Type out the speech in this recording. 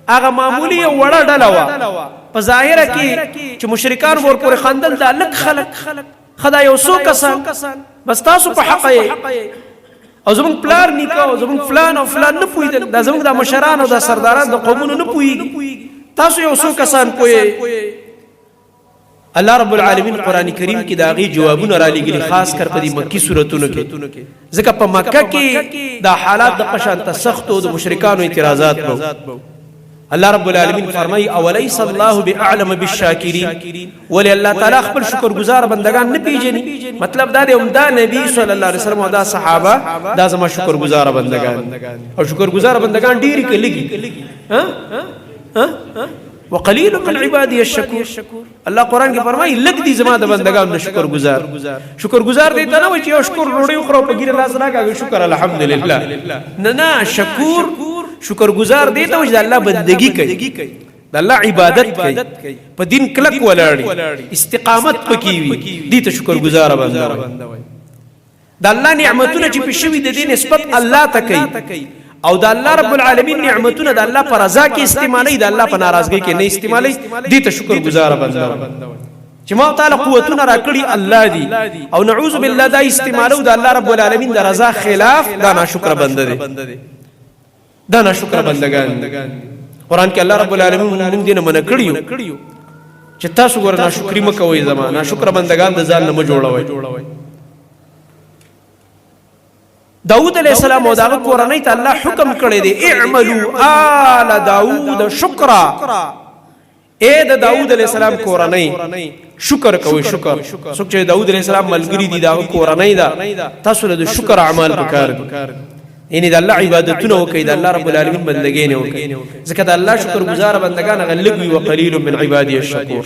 هغه معمولی وړه ډله وه په ظاهره کې چې مشرکان ورپورې خندل دا لږ خلک خدا یو څو کسان بس تاسو په حق یې او زمونږ پلار نیکه او زمونږ فلان او فلان نه پوهېدل دا زمونږ د مشران او د سرداران د قومونو نه پوهېږي تاسو یو څو کسان پوهې الله رب العالمین قرآن کریم کې د هغې جوابونه رالیږلي خاص کر په دې مکي صورتونو کې ځکه په مکه کې دا حالات د قشانته سخت او د مشرکانو اعتراضات به الله رب العالمین فرمایي اولیس الله باعلم بالشاکرین ولی الله تعالی خپل شکرګزار بندگان نه پیژني مطلب دا دی عمده نبی صلی الله علیه وسلم او دا صحابه دا زما شکرګزار بندگان او شکرګزار بندگان ډیری کې لګي وقلیل من عبادی الشکور الله قرآن کې فرمایي لږ دي زما د بندگانو شکرګزار دی ته نه وایي چې یو شکر ډوډۍ وخوره او په ګیره لاس راکاږي شکر الحمدلله نه شکور شکرګزار دی ته وایي د الله بندګي کوي د الله عبادت کوي په دین کلک ولاړي استقامت پکې وي دي ته شکرګزار بنده وایي د الله نعمتونه چې په شوي د دې نسبت الله ته کوي او د الله رب العالمین نعمتونه د الله پر رضا کې استعمالي د الله په ناراضګۍ کې نه استعمالي دي ته شکرګزار بنده چې ما تعالی قوتونه راکړي الله دی او نعوذ بالله دا استعمالو د الله رب العالمین د رضا خلاف دا ناشکر بنده دي دا ناشکر بندگان قرآن کې الله رب العالمین موږ دې نه منع کړیو چې تاسو ور ناشکری مکوئ زما ناشکر بندگان د ځان نه م جوړوئ داود علیہ السلام او داغه کورنۍ ته الله حکم کړی دی اعملوا آل داود شکرا اے د داود علیہ السلام کورنۍ شکر کوي شکر څوک چې داود علیہ السلام ملګری دي داغه کورنۍ دا تاسو له شکر اعمال وکړئ یعنی د الله عبادتونه وکړئ د الله رب العالمین بندګۍ نه وکړئ ځکه د الله شکر گزار بندگان غلګوي وقلیل من عبادی الشکور